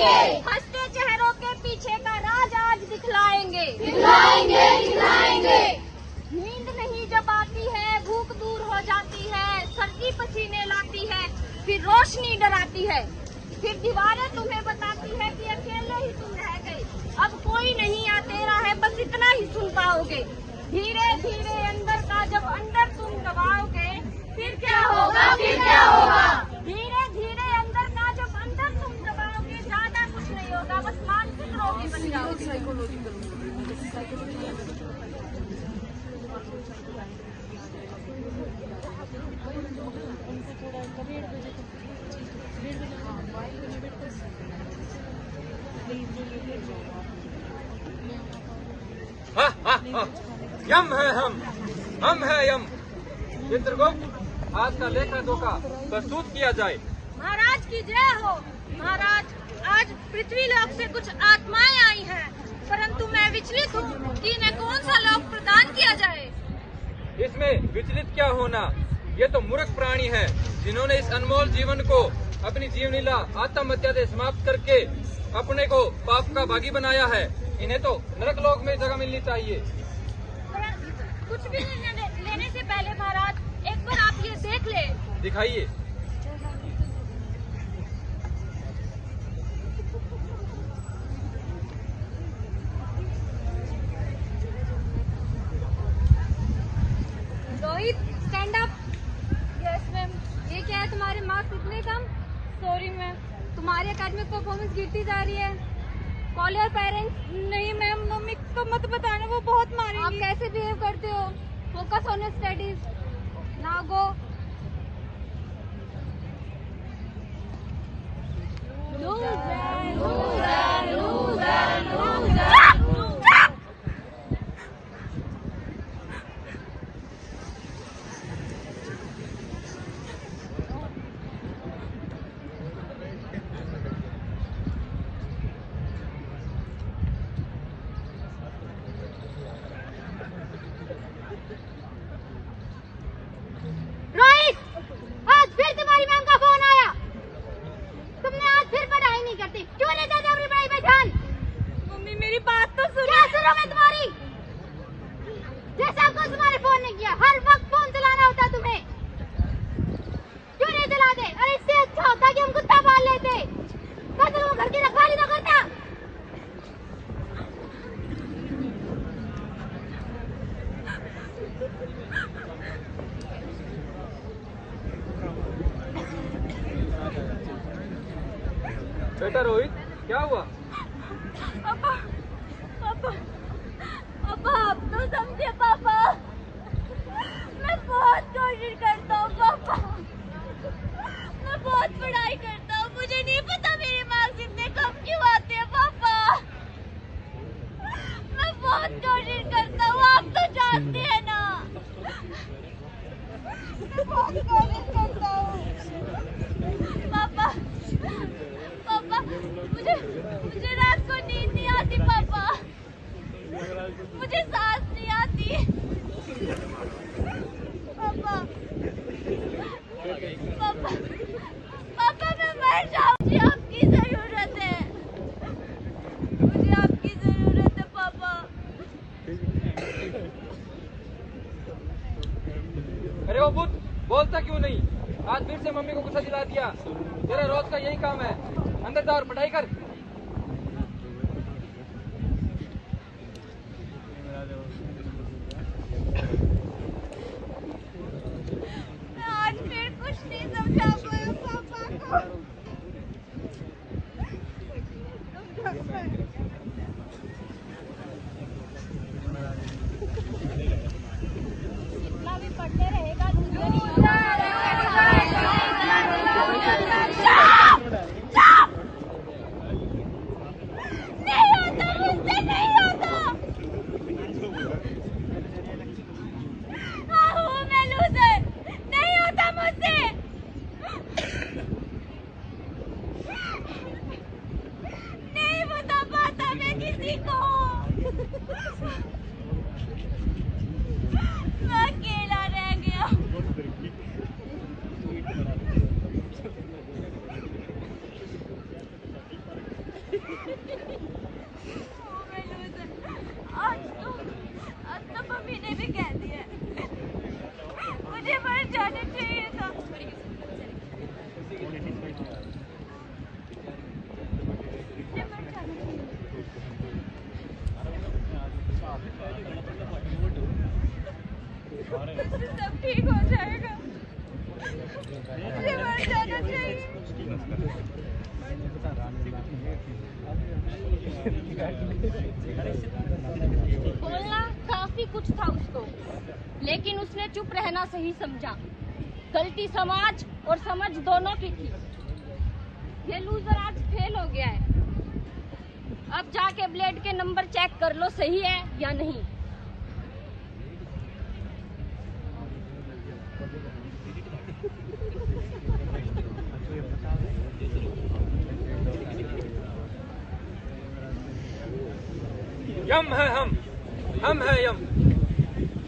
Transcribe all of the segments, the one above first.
हंसते चेहरों के पीछे का राज आज दिखलाएंगे। नींद नहीं जब आती है, भूख दूर हो जाती है, सर्दी पसीने लाती है, फिर रोशनी डराती है, फिर दीवारें तुम्हें बताती है कि अकेले ही तुम रह गए, अब कोई नहीं आ तेरा है, बस इतना ही सुन पाओगे। धीरे धीरे अंदर का जब अंदर तुम दबाओगे, फिर क्या होगा? धीरे धीरे अंदर का जब अंदर तुम दबाओगे, ज्यादा कुछ नहीं होगा, बस मानसिक रोगी बन जाओगे। यम है हम है यम। चित्रगुप्त, आज का लेखा जोखा प्रस्तुत किया जाए। महाराज की जय हो। महाराज, आज पृथ्वी लोक से कुछ आत्माएं आई हैं, परंतु मैं विचलित हूँ कि इन्हें कौन सा लोक प्रदान किया जाए। इसमें विचलित क्या होना, ये तो मूर्ख प्राणी है जिन्होंने इस अनमोल जीवन को अपनी जीवन लीला आत्महत्या से समाप्त करके अपने को पाप का भागी बनाया है। इन्हें तो नरक लोक में जगह मिलनी चाहिए। कुछ भी लेने से पहले महाराज, एक बार आप ये देख ले। दिखाइए। Rohit, stand up. Yes ma'am. ये क्या है, तुम्हारे मार्क्स इतने कम? सॉरी मैम, तुम्हारी एकेडमिक परफॉर्मेंस गिरती जा रही है। Call your parents. नहीं मैम, मम्मी को मत बताना, वो बहुत मारेंगी। आप कैसे बिहेव करते हो? Focus on your studies. Now go. बेटा रोहित, क्या हुआ? पापा, आप तो समझे पापा। मैं बहुत कोशिश करता हूँ पापा, मैं बहुत पढ़ाई करता हूँ, मुझे नहीं पता मेरे मार्क्स इतने कम क्यों आते हैं पापा। मैं बहुत कोशिश करता हूँ, आप तो जानते हैं ना। मैं बहुत कोशिश करता हूँ पापा। मुझे रात को नींद नहीं आती पापा, मुझे सांस नहीं आती पापा। मैं मर जाऊँ। मुझे आपकी जरूरत है, मुझे आपकी जरूरत है पापा। अरे वो बुत, बोलता क्यों नहीं? आज फिर से मम्मी को गुस्सा दिला दिया। तेरा रोज का यही काम है, अंदर जा और पढ़ाई कर। मैं आज फिर कुछ नहीं समझा पाया पापा को। जितना भी पढ़ते रहेगा सब ठीक हो जाएगा, मुझे मर जाना चाहिए। बोलना काफी कुछ था उसको, लेकिन उसने चुप रहना सही समझा। गलती समाज और समझ दोनों की थी। ये लूजर आज फेल हो गया है। अब जाके ब्लेड के नंबर चेक कर लो सही है या नहीं। यम है हम है यम।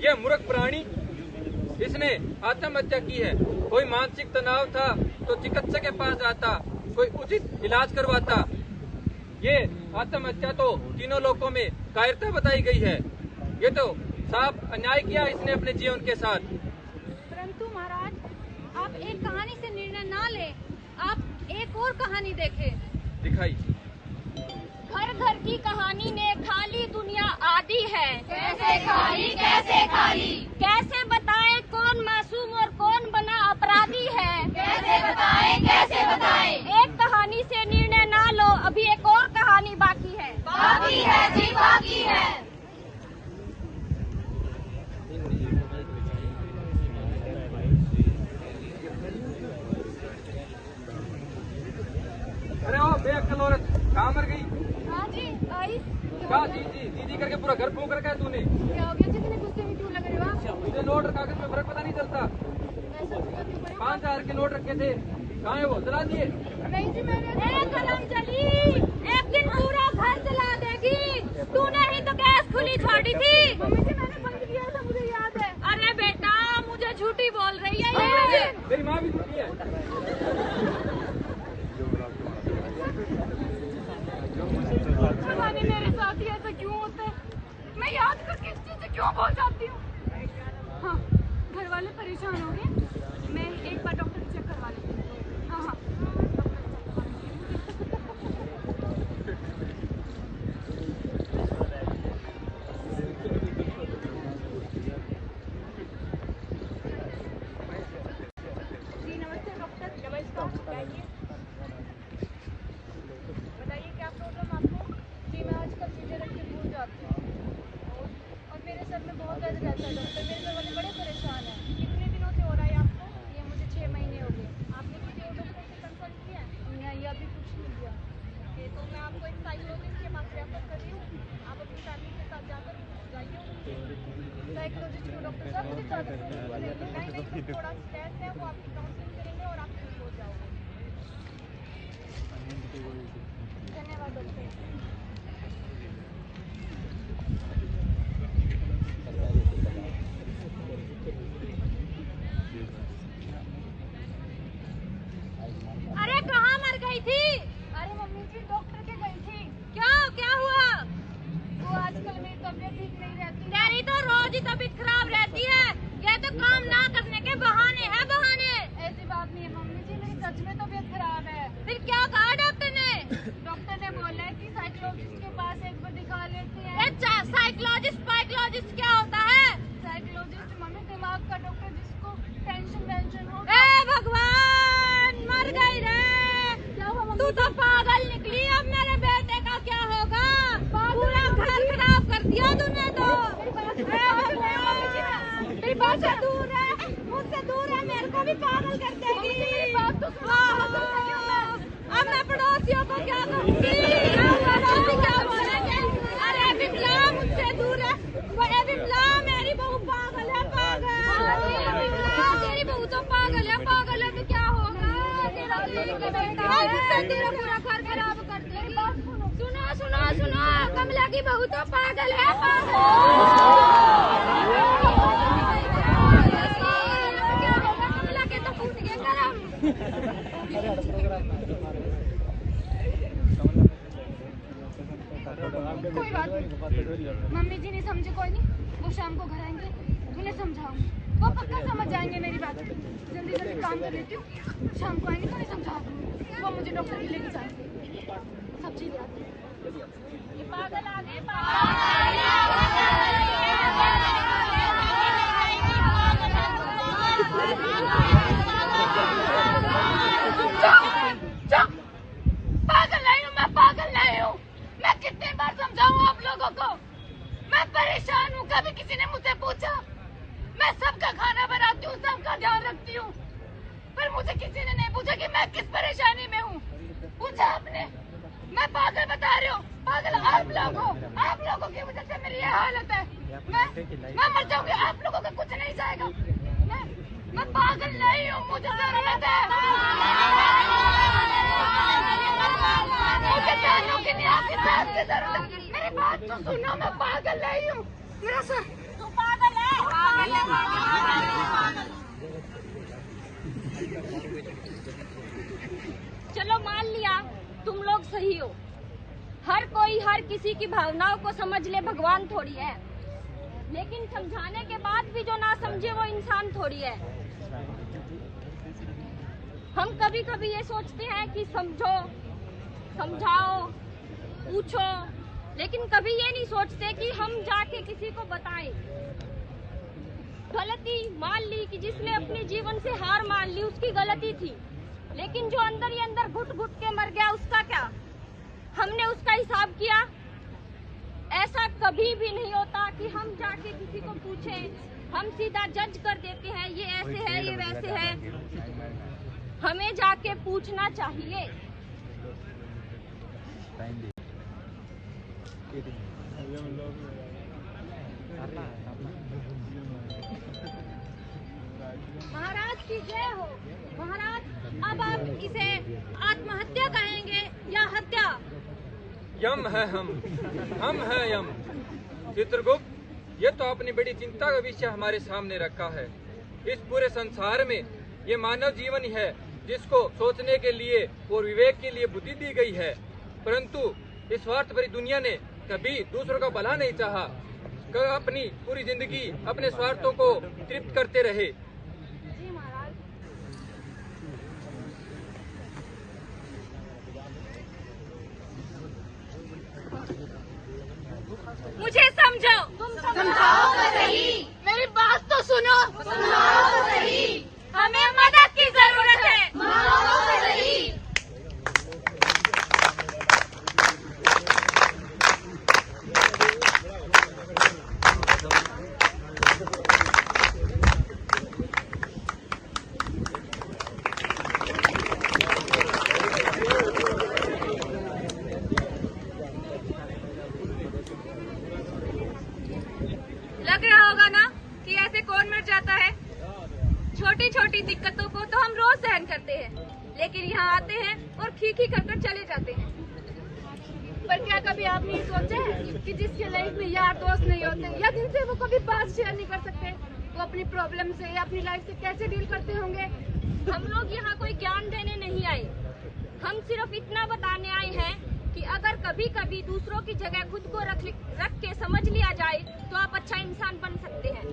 ये मूर्ख प्राणी, इसने आत्महत्या की है। कोई मानसिक तनाव था तो चिकित्सक के पास आता, कोई उचित इलाज करवाता। ये आत्महत्या तो तीनों लोगों में कायरता बताई गई है। ये तो साफ अन्याय किया इसने अपने जीवन के साथ। परंतु महाराज, आप एक कहानी से निर्णय ना ले, आप एक और कहानी देखें। दिखाई। घर घर की कहानी ने खाली दुनिया आदि है। कैसे खाली, कैसे खाली, कैसे बताएं कौन मासूम और कौन बना अपराधी है। कैसे बताएं, कैसे बताएं। एक कहानी से निर्णय ना लो, अभी एक और कहानी बाकी है। बाकी है जी, बाकी है। अरे ओ बेअक्ल औरत, कहाँ मर गई? हाँ जी आई। क्या जी करके पूरा घर फूंक रखा है तूने। क्या हो गया? जितने गुस्से में क्यों लग रहे हो? मुझे नोट और कागज में फर्क पता नहीं चलता। 5,000 के नोट रखे थे, कहाँ है वो? जला दिए? नहीं जी मैंने। कलम जली, एक दिन पूरा घर जला देगी। तूने ही तो गैस खुली छोड़ी थी। मम्मी जी मैंने बंद किया था, मुझे याद है। अरे बेटा, मुझे झूठी बोल रही है ये। मेरी माँ भी झूठी है। भगवान मेरे साथ ही ऐसा क्यों होता है? मैं याद करके इस चीज से क्यों भूल जाती हूँ? हाँ, घर वाले परेशान हो गए, मैं एक बार डॉक्टर चेक करवा लेती हूँ। हाँ हाँ, जी नमस्ते डॉक्टर। नमस्कार, बताइए क्या प्रॉब्लम आपको? जी मैं आजकल चीजें रख के भूल जाती हूँ और मेरे सर में बहुत दर्द रहता है डॉक्टर। मेरे घर वाले बड़े परेशान हैं। कितने दिनों से हो रहा है आपको? ये मुझे 6 महीने हो गए। आपने किसी और डॉक्टर से कंसल्ट किया? नहीं, अभी कुछ नहीं किया। ओके, तो मैं आपको एक साइकोलॉजिस्ट के पास रेफर कर रही हूँ। आप अपनी फैमिली के साथ जाकर जाइए। साइकोलॉजिस्ट को डॉक्टर साहब मुझे ज़्यादा नहीं, थोड़ा स्ट्रेस है, वो आपकी काउंसलिंग करेंगे और आप ठीक हो जाओगे। धन्यवाद डॉक्टर। अरे कहाँ मर गई थी? अरे मम्मी जी डॉक्टर के गई थी। क्या हुआ? वो आजकल मेरी तबीयत ठीक नहीं रहती। तेरी तो रोज ही तबीयत खराब रहती है। ये तो काम ना करने के बहाने हैं, बहाने। ऐसी बात नहीं है मम्मी जी, मेरी सच में तबीयत खराब है। फिर क्या कहा डॉक्टर ने? डॉक्टर ने बोला है कि साइकोलॉजिस्ट के पास एक बार दिखा लेते हैं। अच्छा, साइकोलॉजिस्ट क्या होता है? साइकोलॉजिस्ट मम्मी दिमाग का डॉक्टर, जिसको टेंशन हो। ए भगवान, मर गई रे। तू तो पागल निकली। अब मेरे बेटे का क्या होगा? पूरा घर खराब कर दिया तूने तो। मेरी बात से दूर है, मुझसे दूर है, मेरे को भी पागल कर देगी। अब मैं पड़ोसियों को क्या कहूँगी? पड़ोसी क्या बोलेंगे? अरे बिमला मुझसे दूर है। बड़े बिमला, मेरी बहू पागल है, पागल। तेरी बहू तो पागल है तो क्या होगा? तेरा पूरा घर खराब कर देगी। सुनो, कमला की बहू तो पागल है, पागल। क्या होगा? कमला के तो फूट गए करम। कोई बात नहीं, मम्मी जी नहीं समझे, कोई नहीं, वो शाम को घर आएंगे, उन्हें समझाऊंगी, वो पक्का समझ जाएंगे मेरी बात। जल्दी काम कर लेती हूँ, शाम को आएंगे तो नहीं समझा दूँगी। वो मुझे डॉक्टर के लेके जाएंगे, सब चीज़ याद है। ये पागल आ गए, पागल। बार समझाऊं आप लोगों को? मैं परेशान हूँ। कभी किसी ने मुझसे पूछा? मैं सबका खाना बनाती हूँ, सबका ध्यान रखती हूँ, पर मुझे किसी ने नहीं पूछा कि मैं किस परेशानी में हूँ। पूछा आपने? मैं पागल बता रही हूँ? पागल आप लोग हो। आप लोगों की वजह से मेरी ये हालत है। मैं मर जाऊंगी, आप लोगों का कुछ नहीं जाएगा। मैं पागल नहीं हूँ, मुझे जरूरत है। मुझे जानने के लिए आपके साथ की जरूरत है। मेरी बात तो सुनो, मैं पागल नहीं हूँ। मेरा सर, तू पागल है। चलो मान लिया तुम लोग सही हो। हर कोई हर किसी की भावनाओं को समझ ले, भगवान थोड़ी है। लेकिन समझाने के बाद भी जो ना समझे वो इंसान थोड़ी है। हम कभी कभी ये सोचते हैं कि समझो, समझाओ, पूछो, लेकिन कभी ये नहीं सोचते कि हम जाके किसी को बताएं। गलती मान ली कि जिसने अपने जीवन से हार मान ली, उसकी गलती थी, लेकिन जो अंदर ही अंदर घुट घुट के मर गया, उसका क्या? हमने उसका हिसाब किया? ऐसा कभी भी नहीं होता कि हम जाके किसी को पूछें। हम सीधा जज कर देते हैं, ये ऐसे है, ये वैसे है। हमें जाके पूछना चाहिए। महाराज की जय हो। महाराज, अब आप इसे आत्महत्या कहेंगे या हत्या? यम है हम है यम। चित्रगुप्त, ये तो अपनी बड़ी चिंता का विषय हमारे सामने रखा है। इस पूरे संसार में ये मानव जीवन ही है जिसको सोचने के लिए और विवेक के लिए बुद्धि दी गई है, परंतु इस स्वार्थ भरी दुनिया ने कभी दूसरों का भला नहीं चाहा। अपनी पूरी जिंदगी अपने स्वार्थों को तृप्त करते रहे। जी महाराज। मुझे समझो। तुम समझाओ तो सही। मेरी बात तो सुनो। समझाओ तो सही। हमें मदद की जरूरत है। मानो तो सही। लग रहा होगा ना कि ऐसे कौन मर जाता है। छोटी छोटी दिक्कतों को तो हम रोज सहन करते हैं, लेकिन यहाँ आते हैं और खी कर चले जाते हैं। पर क्या कभी आपने ये सोचा है कि जिसके लाइफ में यार दोस्त नहीं होते या जिनसे वो कभी बात शेयर नहीं कर सकते, वो अपनी प्रॉब्लम से या अपनी लाइफ से कैसे डील करते होंगे? हम लोग यहाँ कोई ज्ञान देने नहीं आए। हम सिर्फ इतना बताने आए हैं कि अगर कभी कभी दूसरों की जगह खुद को रख के समझ लिया जाए तो आप अच्छा इंसान बन सकते हैं।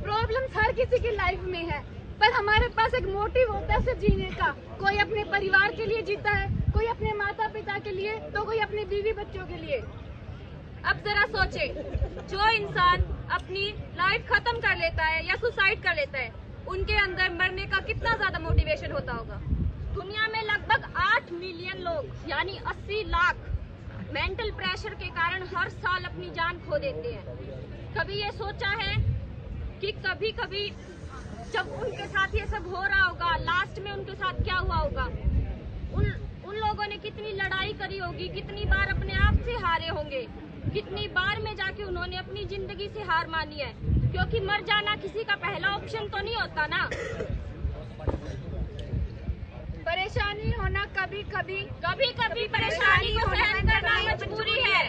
प्रॉब्लम्स हर किसी की लाइफ में है, पर हमारे पास एक मोटिव होता है उसे जीने का। कोई अपने परिवार के लिए जीता है, कोई अपने माता पिता के लिए, तो कोई अपने बीवी बच्चों के लिए। अब जरा सोचे, जो इंसान अपनी लाइफ खत्म कर लेता है या सुसाइड कर लेता है, उनके अंदर मरने का कितना ज्यादा मोटिवेशन होता होगा। दुनिया में लगभग 8 मिलियन लोग यानी 80 लाख मेंटल प्रेशर के कारण हर साल अपनी जान खो देते हैं। कभी ये सोचा है कि कभी कभी जब उनके साथ ये सब हो रहा होगा, लास्ट में उनके साथ क्या हुआ होगा? उन लोगों ने कितनी लड़ाई करी होगी, कितनी बार अपने आप से हारे होंगे, कितनी बार में जाके उन्होंने अपनी जिंदगी से हार मानी है, क्योंकि मर जाना किसी का पहला ऑप्शन तो नहीं होता ना। परेशानी होना कभी कभी परेशानी को सहन करना मजबूरी है।